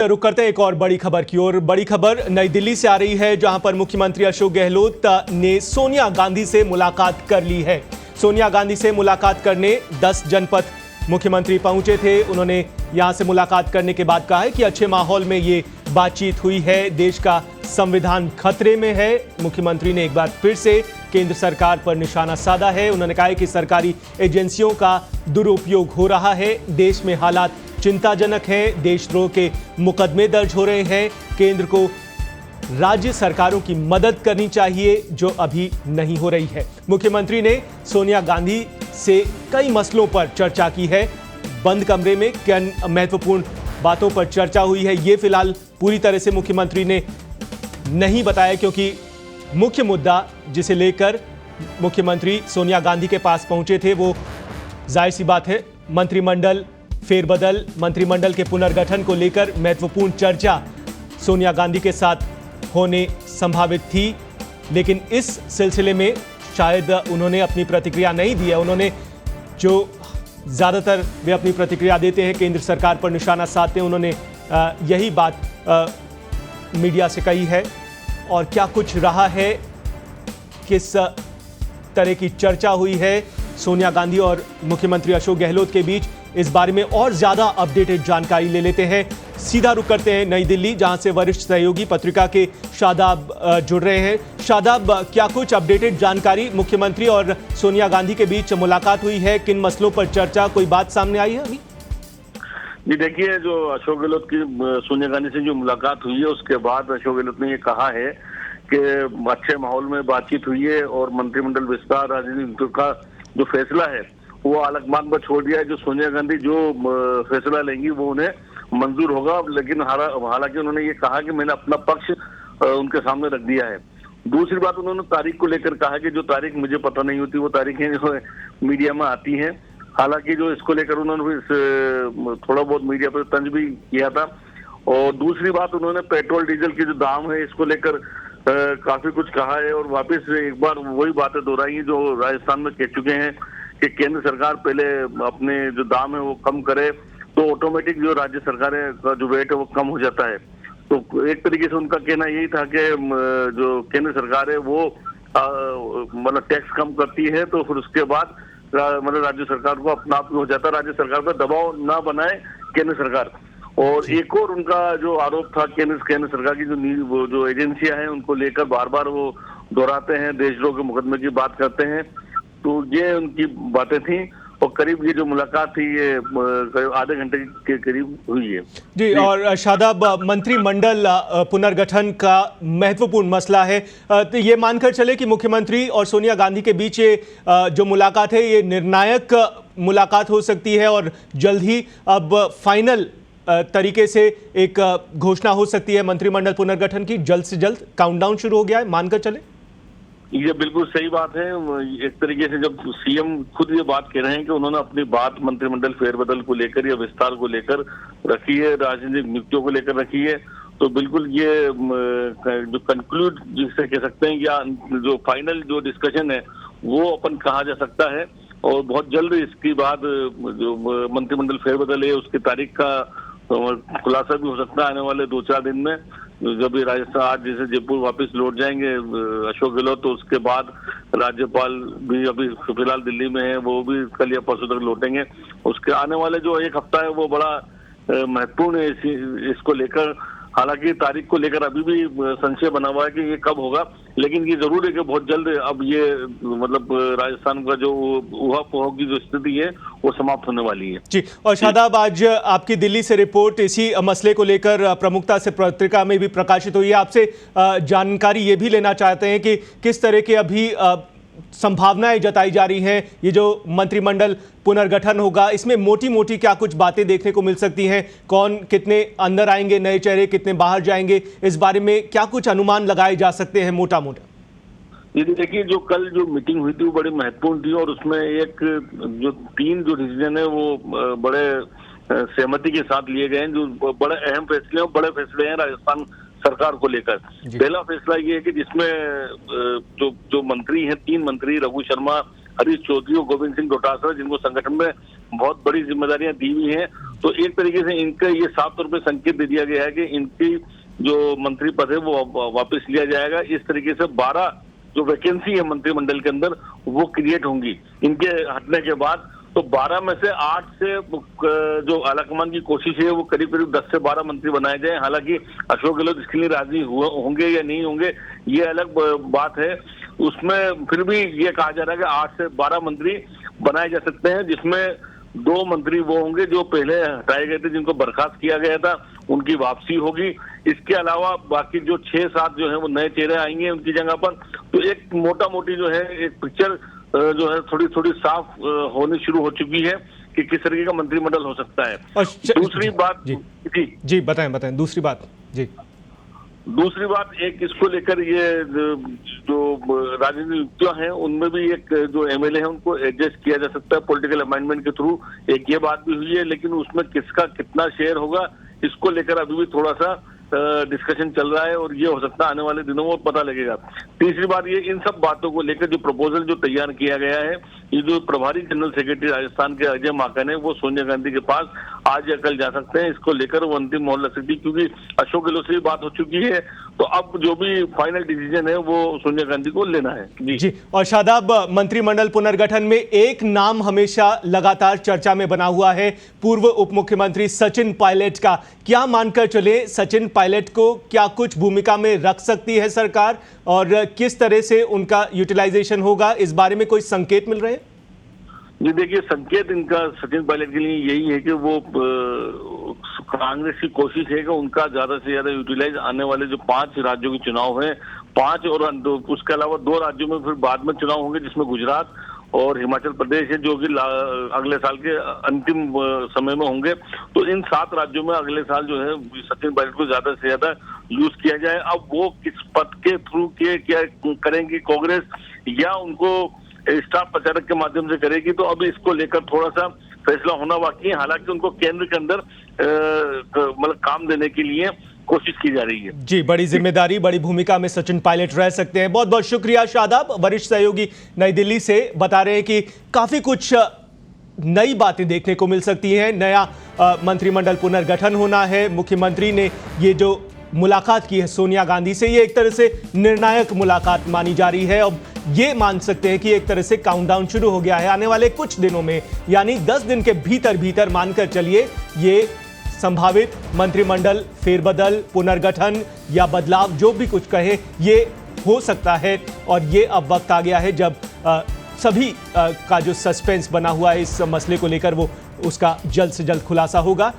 रुक करते हैं एक और बड़ी खबर की ओर। बड़ी खबर नई दिल्ली से आ रही है, जहां पर मुख्यमंत्री अशोक गहलोत ने सोनिया गांधी से मुलाकात कर ली है। सोनिया गांधी से मुलाकात करने 10 जनपद मुख्यमंत्री पहुंचे थे। उन्होंने यहां से मुलाकात करने के बाद कहा है कि अच्छे माहौल में ये बातचीत हुई है। देश का संविधान खतरे में है। मुख्यमंत्री ने एक बार फिर से केंद्र सरकार पर निशाना साधा है। उन्होंने कहा है कि सरकारी एजेंसियों का दुरुपयोग हो रहा है। देश में हालात चिंताजनक है। देशद्रोह के मुकदमे दर्ज हो रहे हैं। केंद्र को राज्य सरकारों की मदद करनी चाहिए, जो अभी नहीं हो रही है। मुख्यमंत्री ने सोनिया गांधी से कई मसलों पर चर्चा की है। बंद कमरे में किन महत्वपूर्ण बातों पर चर्चा हुई है, ये फिलहाल पूरी तरह से मुख्यमंत्री ने नहीं बताया, क्योंकि मुख्य मुद्दा जिसे लेकर मुख्यमंत्री सोनिया गांधी के पास पहुंचे थे, वो जाहिर सी बात है मंत्रिमंडल फेरबदल, मंत्रिमंडल के पुनर्गठन को लेकर महत्वपूर्ण चर्चा सोनिया गांधी के साथ होने संभावित थी। लेकिन इस सिलसिले में शायद उन्होंने अपनी प्रतिक्रिया नहीं दी है। उन्होंने जो ज़्यादातर वे अपनी प्रतिक्रिया देते हैं, केंद्र सरकार पर निशाना साधते हैं, उन्होंने यही बात मीडिया से कही है। और क्या कुछ रहा है, किस तरह की चर्चा हुई है सोनिया गांधी और मुख्यमंत्री अशोक गहलोत के बीच, इस बारे में और ज्यादा अपडेटेड जानकारी ले लेते हैं। सीधा रुक करते हैं नई दिल्ली, जहां से वरिष्ठ सहयोगी पत्रिका के शादाब जुड़ रहे हैं। शादाब, क्या कुछ अपडेटेड जानकारी, मुख्यमंत्री और सोनिया गांधी के बीच मुलाकात हुई है, किन मसलों पर चर्चा, कोई बात सामने आई है अभी? जी देखिए, जो अशोक गहलोत की सोनिया गांधी से जो मुलाकात हुई है, उसके बाद अशोक गहलोत ने ये कहा है कि अच्छे माहौल में बातचीत हुई है और मंत्रिमंडल विस्तार राजनीति का जो फैसला है वो अलग पर छोड़ दिया है। जो सोनिया गांधी जो फैसला लेंगी वो उन्हें मंजूर होगा। लेकिन हालांकि उन्होंने ये कहा कि मैंने अपना पक्ष उनके सामने रख दिया है। दूसरी बात, उन्होंने तारीख को लेकर कहा कि जो तारीख मुझे पता नहीं होती, वो तारीखें जो मीडिया में आती हैं। हालांकि जो इसको लेकर उन्होंने थोड़ा बहुत मीडिया पर तंज भी किया था। और दूसरी बात, उन्होंने पेट्रोल डीजल के जो दाम है इसको लेकर काफी कुछ कहा है और वापस एक बार वही बातें दोहराई हैं जो राजस्थान में कह चुके हैं कि केंद्र सरकार पहले अपने जो दाम है वो कम करे तो ऑटोमेटिक जो राज्य सरकारें का जो वेट है वो कम हो जाता है। तो एक तरीके से उनका कहना यही था कि जो केंद्र सरकार है वो मतलब टैक्स कम करती है तो फिर उसके बाद मतलब राज्य सरकार को अपना आप हो जाता है, राज्य सरकार पर दबाव ना बनाए केंद्र सरकार। और एक और उनका जो आरोप था केंद्र सरकार की जो एजेंसियां हैं उनको लेकर बार बार वो दोहराते हैं, देशद्रोह के मुकदमे की बात करते हैं। तो ये उनकी बातें थी और करीब ये जो मुलाकात थी ये करीब आधे घंटे के करीब हुई है जी। और शादाब, मंत्रिमंडल पुनर्गठन का महत्वपूर्ण मसला है। तो ये मानकर चले कि मुख्यमंत्री और सोनिया गांधी के बीच ये जो मुलाकात है ये निर्णायक मुलाकात हो सकती है और जल्द ही अब फाइनल तरीके से एक घोषणा हो सकती है मंत्रिमंडल पुनर्गठन की। जल्द से जल्द काउंटडाउन शुरू हो गया है, मानकर चले? ये बिल्कुल सही बात है। एक तरीके से जब सीएम खुद ये बात कह रहे हैं कि उन्होंने अपनी बात मंत्रिमंडल फेरबदल को लेकर या विस्तार को लेकर रखी है, राजनीतिक नियुक्तियों को लेकर रखी है, तो बिल्कुल ये जो कंक्लूड जिसे कह सकते हैं या जो फाइनल जो डिस्कशन है वो अपन कहा जा सकता है। और बहुत जल्द इसके बाद जो मंत्रिमंडल फेरबदल है उसकी तारीख का खुलासा भी हो सकता है आने वाले 2-4 दिन में। जब ये राजस्थान आज जैसे जयपुर वापस लौट जाएंगे अशोक गहलोत, तो उसके बाद राज्यपाल भी अभी फिलहाल दिल्ली में है, वो भी कल या परसों तक लौटेंगे। उसके आने वाले जो एक हफ्ता है वो बड़ा महत्वपूर्ण है इसको लेकर। हालांकि तारीख को लेकर अभी भी संशय बना हुआ है कि ये कब होगा, लेकिन ये जरूर है कि बहुत जल्द अब ये मतलब राजस्थान का जो ऊहापोह की जो स्थिति है वो समाप्त होने वाली है जी। और शादाब, आज आपकी दिल्ली से रिपोर्ट इसी मसले को लेकर प्रमुखता से पत्रिका में भी प्रकाशित हुई है। आपसे जानकारी ये भी लेना चाहते हैं कि किस तरह के अभी संभावनाएं जताई जा रही हैं। ये जो मंत्रिमंडल पुनर्गठन होगा, इसमें मोटी मोटी क्या कुछ बातें देखने को मिल सकती हैं? कौन कितने अंदर आएंगे, नए चेहरे कितने बाहर जाएंगे, इस बारे में क्या कुछ अनुमान लगाए जा सकते हैं मोटा मोटा? ये देखिए, जो कल जो मीटिंग हुई थी वो बड़ी महत्वपूर्ण थी और उसमें एक जो 3 जो डिसीजन है वो बड़े सहमति के साथ लिए गए हैं, जो बड़े अहम फैसले हैं, बड़े फैसले हैं राजस्थान सरकार को लेकर। पहला फैसला ये है कि जिसमें जो मंत्री हैं, 3 मंत्री रघु शर्मा, हरीश चौधरी और गोविंद सिंह डोटासरा, जिनको संगठन में बहुत बड़ी जिम्मेदारियां दी हुई हैं। तो एक तरीके से इनका ये साफ तौर पर संकेत दे दिया गया है कि इनकी जो मंत्री पद है वो वापस लिया जाएगा। इस तरीके से 12 जो वैकेंसी है मंत्रिमंडल के अंदर वो क्रिएट होंगी इनके हटने के बाद। तो 12 में से 8 से जो आलाकमान की कोशिश है वो करीब करीब 10 से 12 मंत्री बनाए जाए। हालांकि अशोक गहलोत इसके लिए राजी होंगे या नहीं होंगे ये अलग बात है। उसमें फिर भी ये कहा जा रहा है कि 8 से 12 मंत्री बनाए जा सकते हैं, जिसमें 2 मंत्री वो होंगे जो पहले हटाए गए थे, जिनको बर्खास्त किया गया था, उनकी वापसी होगी। इसके अलावा बाकी जो 6-7 जो है वो नए चेहरे आएंगे उनकी जगह पर। तो एक मोटा मोटी जो है एक पिक्चर जो है थोड़ी थोड़ी साफ होनी शुरू हो चुकी है कि किस तरीके का मंत्रिमंडल हो सकता है। दूसरी बात जी बताएं दूसरी बात जी। दूसरी बात एक इसको लेकर ये जो राजनीतिक नियुक्तियां हैं उनमें भी एक जो एमएलए है उनको एडजस्ट किया जा सकता है पॉलिटिकल अमेंडमेंट के थ्रू, एक ये बात भी हुई है। लेकिन उसमें किसका कितना शेयर होगा इसको लेकर अभी भी थोड़ा सा डिस्कशन चल रहा है और ये हो सकता है आने वाले दिनों में पता लगेगा। तीसरी बात ये इन सब बातों को लेकर जो प्रपोजल जो तैयार किया गया है, ये जो प्रभारी जनरल सेक्रेटरी राजस्थान के अजय माकन है वो सोनिया गांधी के पास आज या कल जा सकते हैं। इसको लेकर वो अंतिम मोहर लग सकती है क्योंकि अशोक गहलोत से बात हो चुकी है। तो अब जो भी फाइनल डिसीजन है वो सोनिया गांधी को लेना है। जी और शादाब, मंत्रिमंडल पुनर्गठन में एक नाम हमेशा लगातार चर्चा में बना हुआ है, पूर्व उप मुख्यमंत्री सचिन पायलट का। क्या मानकर चले सचिन पायलट को क्या कुछ भूमिका में रख सकती है सरकार और किस तरह से उनका यूटिलाइजेशन होगा, इस बारे में कोई संकेत मिल रहे हैं? जी देखिए, संकेत इनका सचिन पायलट के लिए यही है कि वो कांग्रेस की कोशिश है कि उनका ज्यादा से ज्यादा यूटिलाइज आने वाले जो 5 राज्यों के चुनाव हैं, 5 और उसके अलावा 2 राज्यों में फिर बाद में चुनाव होंगे जिसमें गुजरात और हिमाचल प्रदेश है जो कि अगले साल के अंतिम समय में होंगे। तो इन 7 राज्यों में अगले साल जो है सचिन पायलट को ज्यादा से ज्यादा यूज किया जाए। अब वो किस पद के थ्रू क्या करेंगे कांग्रेस या उनको स्टाफ प्रचारक के माध्यम से करेगी, तो अभी इसको लेकर थोड़ा सा फैसला होना बाकी है। हालांकि उनको केंद्र के अंदर मतलब काम देने के लिए कोशिश की जा रही है। जी, बड़ी जिम्मेदारी, बड़ी भूमिका में सचिन पायलट रह सकते हैं। बहुत बहुत शुक्रिया शादाब। वरिष्ठ सहयोगी नई दिल्ली से बता रहे हैं कि काफी कुछ नई बातें देखने को मिल सकती हैं। नया मंत्रिमंडल पुनर्गठन होना है। मुख्यमंत्री ने ये जो मुलाकात की है सोनिया गांधी से, ये एक तरह से निर्णायक मुलाकात मानी जा रही है। अब ये मान सकते हैं कि एक तरह से काउंटडाउन शुरू हो गया है आने वाले कुछ दिनों में, यानी 10 दिन के भीतर मानकर चलिए ये संभावित मंत्रिमंडल फेरबदल, पुनर्गठन या बदलाव जो भी कुछ कहे ये हो सकता है। और ये अब वक्त आ गया है जब सभी का जो सस्पेंस बना हुआ है इस मसले को लेकर वो उसका जल्द से जल्द खुलासा होगा।